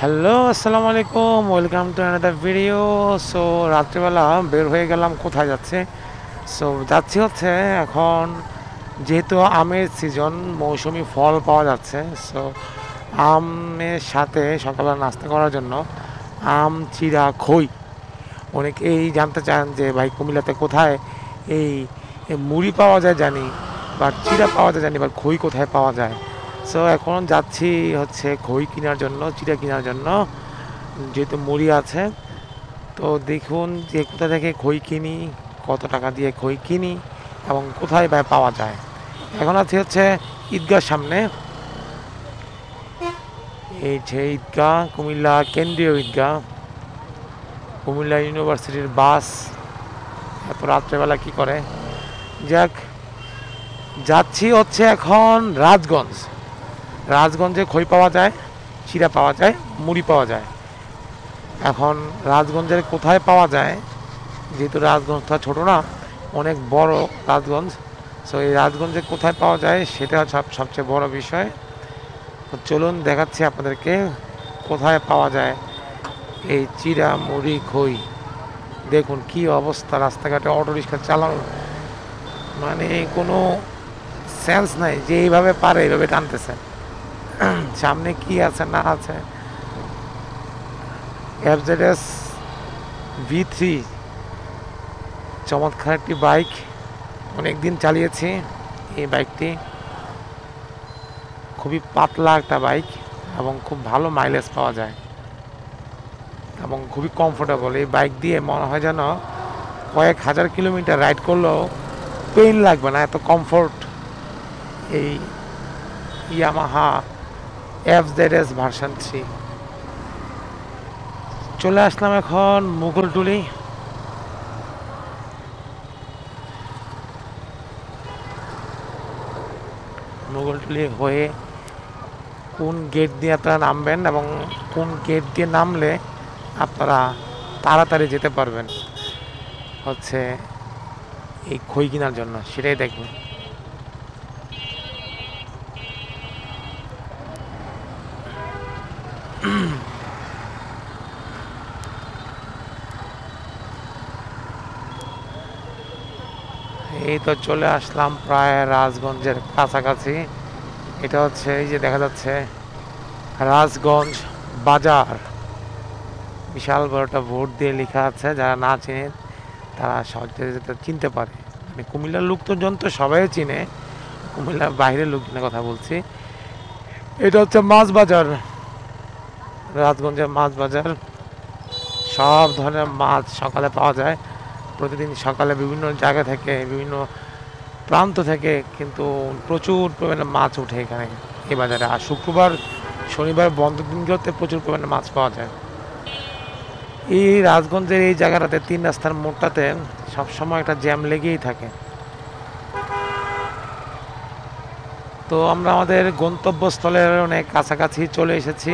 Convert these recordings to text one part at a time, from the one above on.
Hello, আসসালামু আলাইকুম। Welcome to another video. So রাত্রিবেলা বের হয়ে গেলাম, কোথায় যাচ্ছে? সো যাচ্ছি হচ্ছে এখন, যেহেতু আমের সিজন, মৌসুমি ফল পাওয়া যাচ্ছে। সো আমের সাথে সকালে নাস্তা করার জন্য আম, চিড়া, খই। অনেকেই জানতে চান যে ভাই কুমিল্লাতে কোথায় এই মুড়ি পাওয়া যায় জানি, বা চিড়া পাওয়া যায় জানি, বা খই কোথায় পাওয়া যায়। সো এখন যাচ্ছি হচ্ছে খই কেনার জন্য, চিড়া কেনার জন্য, যেহেতু মুড়ি আছে। তো দেখুন যে কোথা থেকে খই কিনি, কত টাকা দিয়ে খই কিনি, এবং কোথায় বা পাওয়া যায়। এখন আছি হচ্ছে ঈদগাহর সামনে। এই যে ঈদগাহ, কুমিল্লা কেন্দ্রীয় ঈদগাহ, কুমিল্লা ইউনিভার্সিটির বাস এত রাত্রেবেলা কি করে। যাক, যাচ্ছি হচ্ছে এখন রাজগঞ্জ। রাজগঞ্জে খই পাওয়া যায়, চিড়া পাওয়া যায়, মুড়ি পাওয়া যায়। এখন রাজগঞ্জের কোথায় পাওয়া যায়, যেহেতু রাজগঞ্জটা ছোটো না, অনেক বড় রাজগঞ্জ। সো এই রাজগঞ্জে কোথায় পাওয়া যায় সেটা সবচেয়ে বড় বিষয়। তো চলুন দেখাচ্ছি আপনাদেরকে কোথায় পাওয়া যায় এই চিড়া, মুড়ি, খই। দেখুন কি অবস্থা, রাস্তাঘাটে অটো রিক্সা চালানো মানে কোনো সেন্স নাই, যে এইভাবে পারে এইভাবে টানতেছে। সামনে কি আছে না আছে, এফজেডএস V3, চমৎকার একটি বাইক। অনেক দিন চালিয়েছি এই বাইকটি, খুবই পাতলা একটা বাইক এবং খুব ভালো মাইলেজ পাওয়া যায় এবং খুবই কমফোর্টেবল। এই বাইক দিয়ে মনে হয় যেন কয়েক হাজার কিলোমিটার রাইড করলেও পেইন লাগবে না, এত কমফোর্ট এই ইয়ামাহা FZS ভার্সন 3। চলে আসলাম এখন মুঘলটুলি। মুঘলটুলি হয়ে কোন গেট দিয়ে আপনারা নামবেন এবং কোন গেট দিয়ে নামলে আপনারা তাড়াতাড়ি যেতে পারবেন হচ্ছে এই খই কেনার জন্য, সেটাই দেখবেন। এই তো চলে আসলাম প্রায় রাজগঞ্জের কাছাকাছি। এটা হচ্ছে এই যে দেখা যাচ্ছে রাজগঞ্জ বাজার, বিশাল বড় একটা বোর্ড দিয়ে লেখা আছে। যারা না চিনে তারা সহজে চিনতে পারে। মানে কুমিল্লার লোকজন তো সবাই চিনে, কুমিল্লার বাইরের লোকজনের কথা বলছি। এটা হচ্ছে মাছ বাজার, রাজগঞ্জের মাছ বাজার। সব ধরনের মাছ সকালে পাওয়া যায়। প্রতিদিন সকালে বিভিন্ন জায়গা থেকে, বিভিন্ন প্রান্ত থেকে কিন্তু প্রচুর পরিমাণে মাছ ওঠে এখানে এই বাজারে। আর শুক্রবার, শনিবার বন্ধ দিনগুলোতে প্রচুর পরিমাণে মাছ পাওয়া যায়। এই রাজগঞ্জের এই জায়গাটাতে, 3 রাস্তার মোড়টাতে সবসময় একটা জ্যাম লেগেই থাকে। তো আমরা আমাদের গন্তব্যস্থলের অনেক কাছাকাছি চলে এসেছি।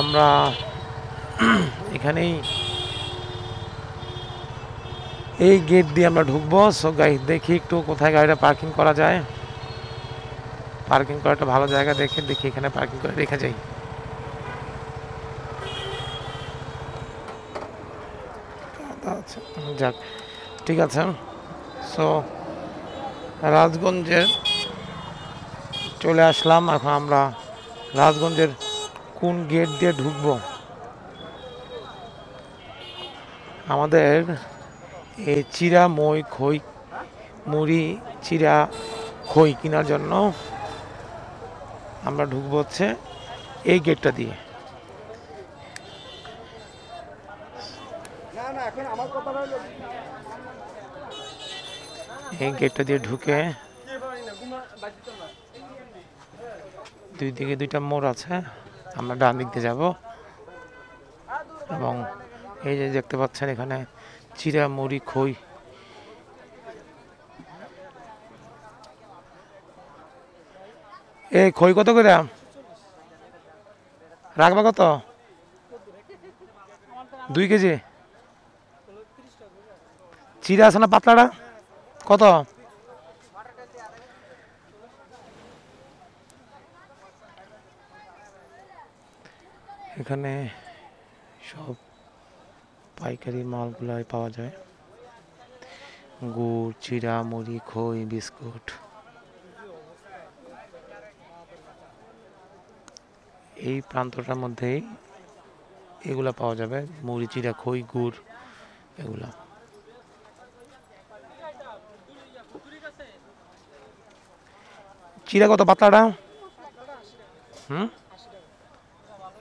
আমরা এখানেই এই গেট দিয়ে আমরা ঢুকবো। সো গাড়ি দেখি একটু কোথায় গাড়িটা পার্কিং করা যায়। পার্কিং করা একটা ভালো জায়গা দেখে দেখি এখানে পার্কিং করে রেখে যাই। আচ্ছা, যাক, ঠিক আছে। সো রাজগঞ্জের চলে আসলাম। এখন আমরা রাজগঞ্জের কোন গেট দিয়ে ঢুকবো, আমাদের এই চিড়া, মই, খই, মুড়ি, চিড়া, খই কেনার জন্য আমরা ঢুকবো হচ্ছে এই গেটটা দিয়ে। এই গেটটা দিয়ে ঢুকে দুই দিকে 2টা মোড় আছে, আমরা ডান দিক দিয়ে যাব। এবং এই যে দেখতে পাচ্ছেন এখানে চিড়া, মুড়ি, খই। এই খই কত করে রাখবা? কত? 2 কেজি। চিড়া আছে না পাতলাটা? কত? এখানে সব পাইকারি মালগুলাই পাওয়া যায়, গুড়, চিড়া, মুড়ি, খই, বিস্কুট। এই প্রান্তটার মধ্যেই এগুলা পাওয়া যাবে, মুড়ি, চিড়া, খই, গুড় এগুলা। চিড়া কত পাতলাটা?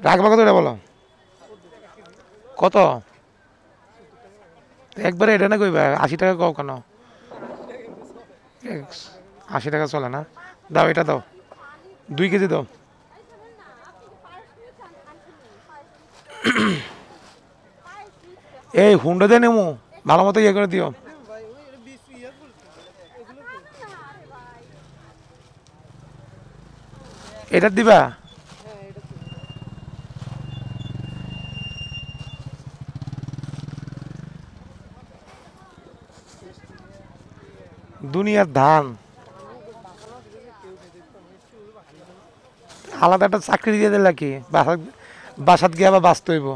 রাখবা কত এটা বলো? কত? একবারে এটা না কইবা 80 টাকা কও কেন? 80 টাকা চলে না? দাও এটা দাও, 2 কেজি দাও। এই হুন্ডা দিয়ে নেমু, ভালো মতো ইয়ে করে দিও। এটা দিবা? দুনিয়ার ধান আলাদা একটা চাকরি দিয়ে দিলে কি বাসাত গিয়ে আবার বাঁচতে হইব।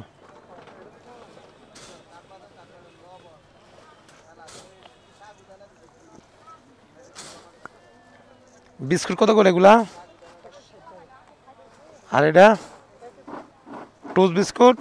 বিস্কুট কত করে এগুলা? আর এটা টোস্ট বিস্কুট?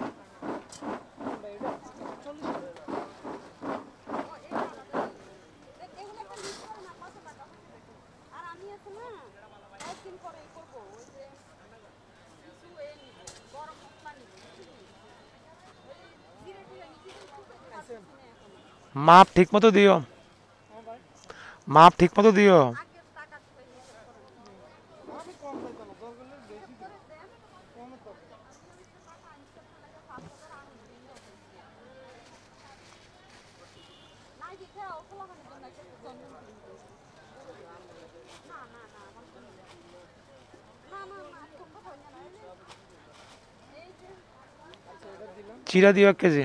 মাপ ঠিক মতো দিও, মাপ ঠিক মতো দিও। চিরা দিও 1 কেজি।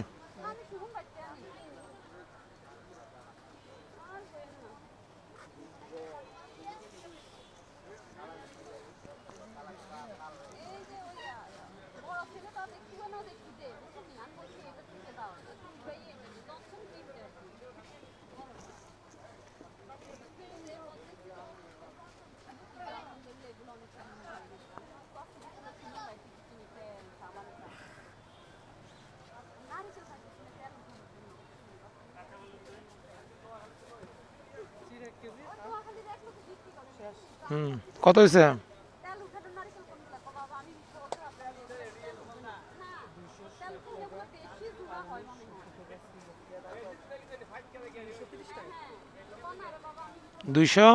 কত হয়েছে? দুইশো।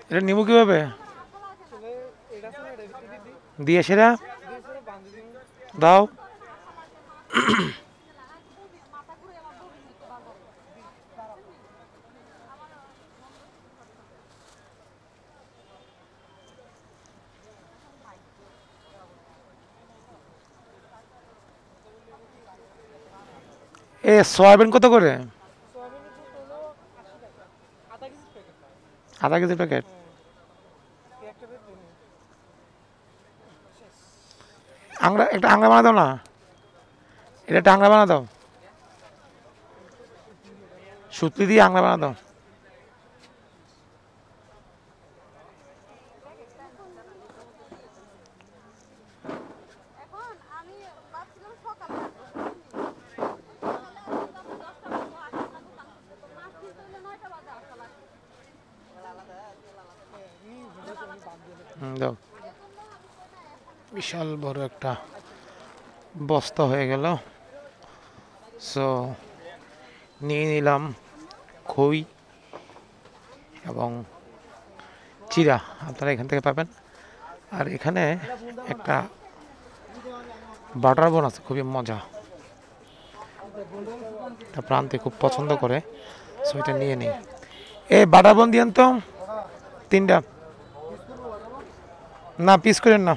এটা নিবো কিভাবে? দিয়ে সেরা দাও। এ সয়াবিন কত করে? আধা কেজি প্যাকেট। আংড়া একটা আংড়া বানা দাও না, এটা একটা আংড়া বানা দাও, সুতলি দিয়ে আংড়া বানা দাও। দাও, বিশাল বড় একটা বস্তা হয়ে গেল। সো নিয়ে নিলাম খই এবং চিরা আপনারা এখান থেকে পাবেন। আর এখানে একটা বাটার বোন আছে, খুবই মজা, তা প্রান্তে খুব পছন্দ করে, সো এটা নিয়ে নিই। বাটার বোন দিয়েন তো 3টা, না পিস করেন না।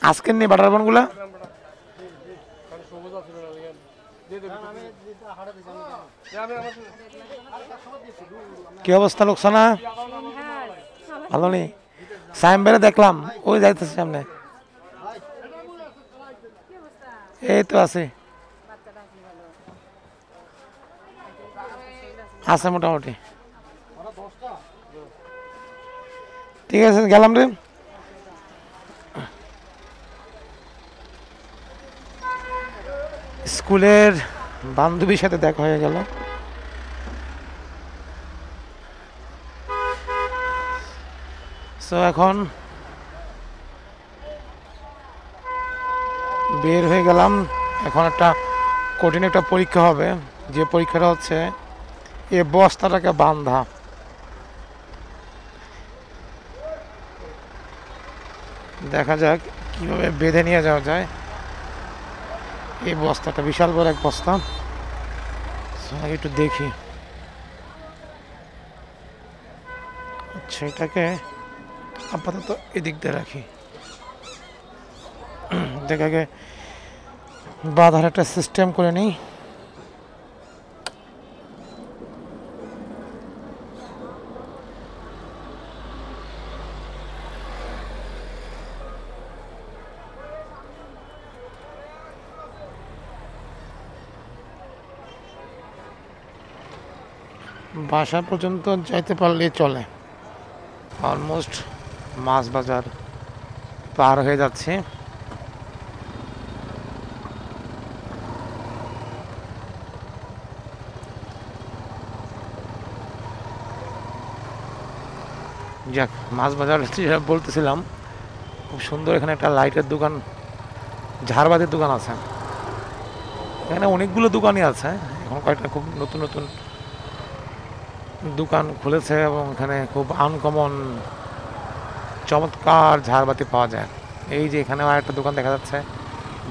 আজকের নেই বাটার বোনগুলা। কি অবস্থা লোকসানা? ভালো নেই। সাইম বেড়ে দেখলাম ওই যাইতেছে সামনে, এই তো আছে আছে মোটামুটি। ঠিক আছে গেলাম রে। স্কুলের বান্ধবীর সাথে দেখা হয়ে গেল। সো এখন বের হয়ে গেলাম। এখন একটা কঠিন একটা পরীক্ষা হবে, যে পরীক্ষাটা হচ্ছে এ বস্তাটাকে বাঁধা। দেখা যাক কিভাবে বেঁধে নিয়ে যাওয়া যায়। এই বস্তাটা বিশাল বড় এক বস্তা, একটু দেখি। আচ্ছা, এটাকে আপাতত এদিক দিয়ে রাখি, এটাকে বাঁধার একটা সিস্টেম করে নিই। বাসা পর্যন্ত যাইতে পারলে চলে। অলমোস্ট মাছ বাজার পার হয়ে যাচ্ছে। যাক, মাছ বাজার যেটা বলতেছিলাম, খুব সুন্দর এখানে একটা লাইটের দোকান, ঝাড়বাতির দোকান আছে। এখানে অনেকগুলো দোকানই আছে, এখন কয়েকটা খুব নতুন নতুন দোকান খুলেছে এবং এখানে খুব আনকমন চমৎকার ঝাড়বাতি পাওয়া যায়। এই যে এখানে আর একটা দোকান দেখা যাচ্ছে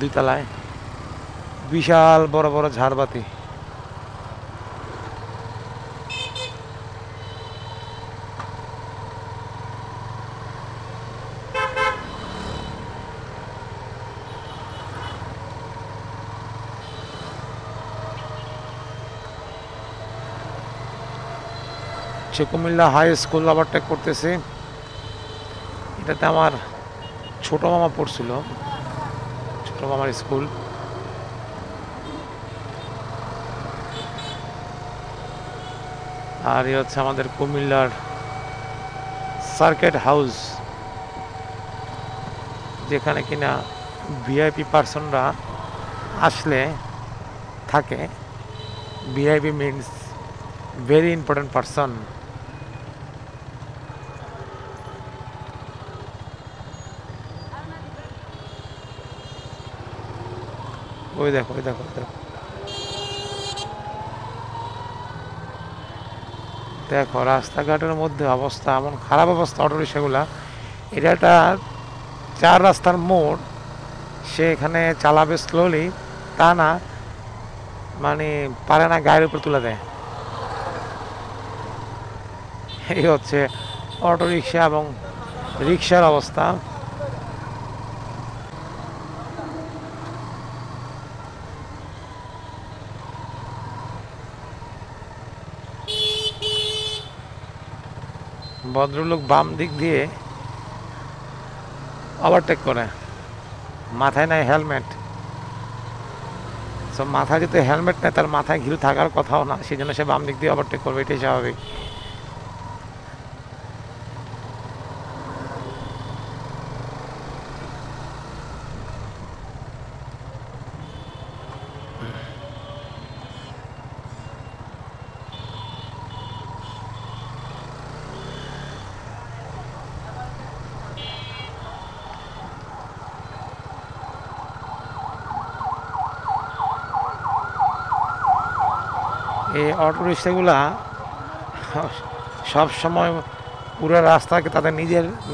2 তলায়, বিশাল বড় বড় ঝাড়বাতি। কুমিল্লা হাই স্কুল ওভারটেক করতেছি। এটাতে আমার ছোট মামা পড়ছিল, ছোট মামার স্কুল। আর এই হচ্ছে আমাদের কুমিল্লার সার্কিট হাউস, যেখানে কিনা ভিআইপি পার্সনরা আসলে থাকে। VIP means very important person. ওই দেখো, ওই দেখো, দেখো দেখো রাস্তাঘাটের মধ্যে অবস্থা এমন খারাপ অবস্থা অটো রিক্সাগুলা। এটা একটা 4 রাস্তার মোড়, সে এখানে চালাবে স্লোলি, তা না মানে পারে না, গায়ের উপর তুলে দেয়। এই হচ্ছে অটো রিক্সা এবং রিক্সার অবস্থা। ভদ্রলোক বাম দিক দিয়ে ওভারটেক করে, মাথায় নাই হেলমেট। সব মাথায় যদি হেলমেট নেয় তার মাথায় ঘিরু থাকার কথাও না, সেই জন্য সে বাম দিক দিয়ে ওভারটেক করবে, এটাই স্বাভাবিক। এই অটো রিক্সাগুলা সব সময় পুরো রাস্তাকে তাদের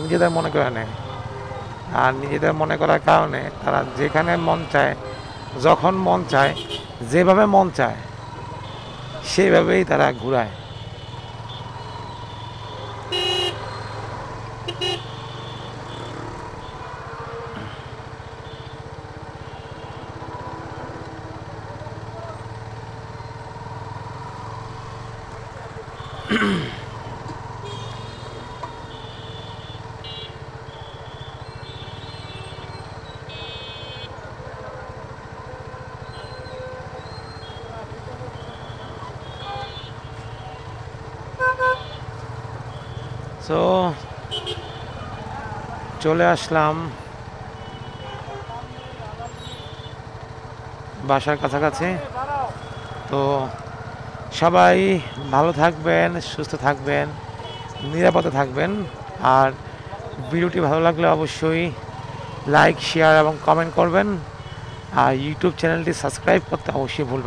নিজেদের মনে করে নেয়। আর নিজেদের মনে করার কারণে তারা যেখানে মন চায়, যখন মন চায়, যেভাবে মন চায় সেইভাবেই তারা ঘুরায়। সো চলে আসলাম বাসার কাছাকাছি। তো সবাই ভালো থাকবেন, সুস্থ থাকবেন, নিরাপদে থাকবেন। আর ভিডিওটি ভালো লাগলে অবশ্যই লাইক, শেয়ার এবং কমেন্ট করবেন। আর ইউটিউব চ্যানেলটি সাবস্ক্রাইব করতে অবশ্যই ভুলবেন।